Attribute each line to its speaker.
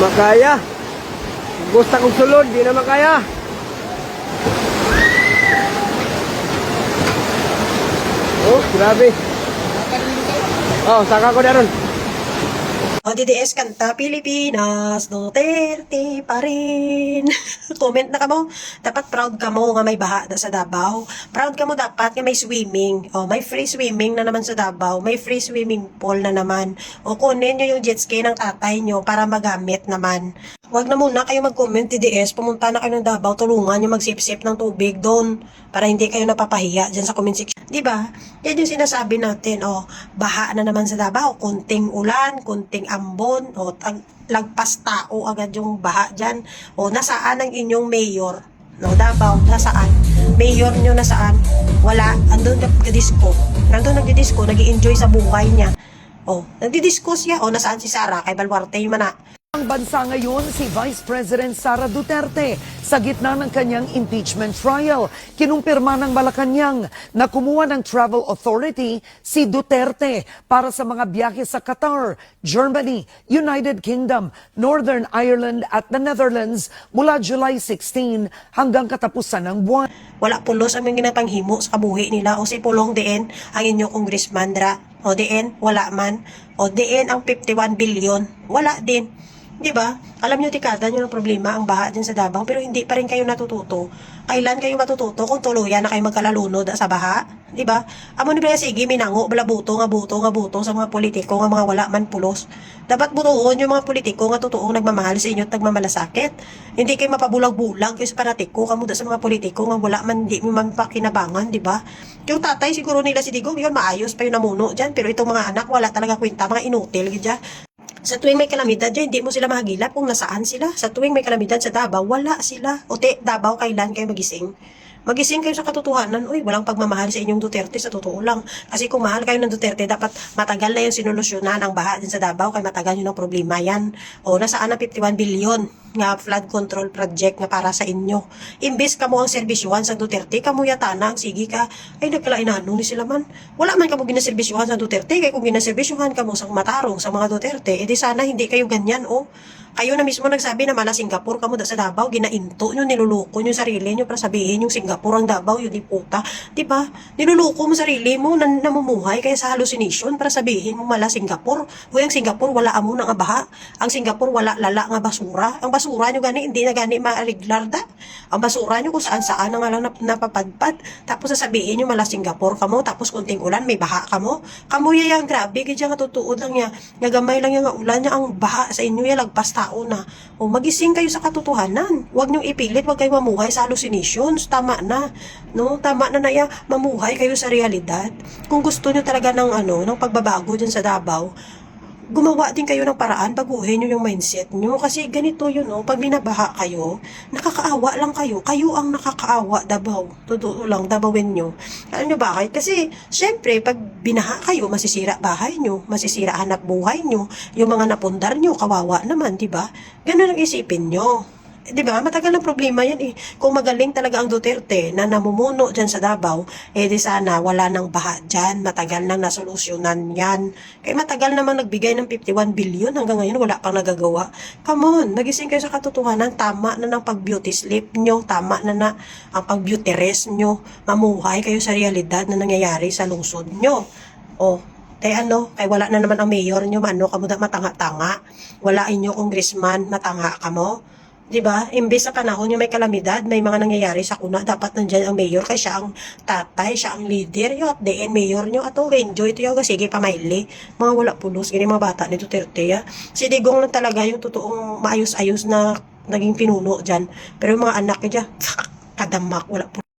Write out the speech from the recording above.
Speaker 1: makaya. Gusto kong sulod, di na makaya. Oh, grabe. Oh, saka ko na ron.
Speaker 2: O DDS kanta Pilipinas, Duterte pa rin. Comment na kamo. Dapat proud kamo nga may baha na sa Davao. Proud kamo dapat nga may swimming. O may free swimming na naman sa Davao. May free swimming pool na naman. O kunin nyo yung jet ski ng tatay nyo para magamit naman. Huwag na muna kayo mag-comment DDS. Pumunta na kayo ng Davao. Tulungan nyo magsip-sip ng tubig doon. Para hindi kayo napapahiya dyan sa comment section. Diba? Yan yung sinasabi natin. O, baha na naman sa Davao. Kunting ulan, kunting ambon. O, lagpas tao agad yung baha dyan. O, nasaan ang inyong mayor? No, Davao, nasaan? Mayor nyo nasaan? Wala. Andun nagdidisco. Nandun nagdidisco. Nag-i-enjoy sa buhay niya. O, nagdidisco siya. O, nasaan si Sara? Kay Baluarte yung mana.
Speaker 3: Ang bansa ngayon si Vice President Sara Duterte sa gitna ng kanyang impeachment trial. Kinumpirma ng Malacanang na kumuha ng travel authority si Duterte para sa mga biyahe sa Qatar, Germany, United Kingdom, Northern Ireland at the Netherlands mula July 16 hanggang katapusan ng buwan.
Speaker 2: Wala pulos ang mga ginapanghimo sa kabuhi nila o si pulong diin ang inyong congressman dra. O diin, wala man. O diin ang 51 billion. Wala din. Diba? Alam nyo, tikada nyo ng problema ang baha dyan sa Davao, pero hindi pa rin kayo natututo. Kailan kayo matututo kung tuluyan na kayo magkalalunod sa baha? Diba? Amo ni ba sige, minango, bala buto nga sa mga politiko nga mga wala man pulos. Dapat butuon yung mga politiko nga totoong nagmamahal sa inyo at nagmamalasakit. Hindi kayo mapabulag-bulag kayo sa paratiko, kamuda sa mga politiko nga wala man, hindi man pakinabangan, diba? Yung tatay, siguro nila si Digong, yun, maayos pa yung namuno dyan, pero itong mga anak, wala talaga kwenta, mga inutil, gidya. Sa tuwing may kalamidad dyan, hindi mo sila mahagilap kung nasaan sila. Sa tuwing may kalamidad sa Davao, wala sila. O Davao, kailan kayo magising? Magising kayo sa katotohanan. Uy, walang pagmamahal sa inyong Duterte, sa totoo lang. Kasi kung mahal kayo ng Duterte, dapat matagal na yung sinolusyonan ang baha din sa Davao, kaya matagal yun ang problema yan. O, nasaan ang 51 billion nga flood control project nga para sa inyo. Imbes kamo ang serbisyuhan sa Duterte, kamo yata na ang sige ka, ay nagkalainano ni sila man. Wala man kamo ginaserbisyuhan sa Duterte, kaya kung ginaserbisyuhan kamo sa matarong sa mga Duterte, edi sana hindi kayo ganyan, o. Kayo na mismo nagsabi na mala Singapore kamo da sa Davao, ginainto nyo, niluluko nyo sarili nyo para sabihin yung Singapore ang Davao, yun di puta. Diba? Niluluko mo sarili mo, namumuhay kaya sa hallucination para sabihin mo mala Singapore. Uy, ang Singapore wala amo nga baha. Ang Singapore wala lala nga basura. Ang basura nyo gani, hindi na gani ma-regular da. Ang basura nyo kung saan-saan nga lang napapadpad. Tapos sasabihin nyo mala Singapore kamo, tapos kunting ulan, may baha kamo. Kamo yang grabe, kaya nga tutuod lang niya. Nagamay lang yung ulan niya, ang baha sa inyo, lagpas tao na. O magising kayo sa katotohanan. Huwag niyong ipilit, huwag kayo mamuhay sa hallucinations. Tama na. No? Tama na na mamuhay kayo sa realidad. Kung gusto niyo talaga ng ng pagbabago dyan sa Davao, gumawa din kayo ng paraan, baguhin nyo yung mindset nyo. Kasi ganito yun, no? Pag binabaha kayo, nakakaawa lang kayo. Kayo ang nakakaawa, Davao. Totoo lang, Davawin nyo. Alam nyo bakit? Kasi, syempre, pag binaha kayo, masisira bahay nyo, masisira hanap buhay nyo, yung mga napundar nyo, kawawa naman, diba? Ganun ang isipin nyo. Diba? Matagal ng problema yan eh. Kung magaling talaga ang Duterte na namumuno dyan sa Davao, di sana wala nang baha dyan. Matagal nang nasolusyonan yan. Kaya matagal namang nagbigay ng 51 billion hanggang ngayon wala pang nagagawa. Come on, nagising kayo sa katotohanan. Tama na ng pag-beauty sleep nyo. Tama na ang pag-beauty rest nyo. Mamuhay kayo sa realidad na nangyayari sa lungsod nyo. Kay wala na naman ang mayor nyo, kamo da matanga-tanga. Wala inyo congressman, matanga kamo. Diba? Imbes sa panahon yung may kalamidad, may mga nangyayari sa kuna, dapat nandyan ang mayor, kaya siya ang tatay, siya ang leader, yung at the end, mayor nyo, ato, enjoy ito yung sige, pamaili, mga wala pulos, ganyan mga bata ni Duterte, ya. Si Digong lang talaga yung totoong maayos-ayos na naging pinuno dyan, pero yung mga anak niya, kadamak, wala pulos.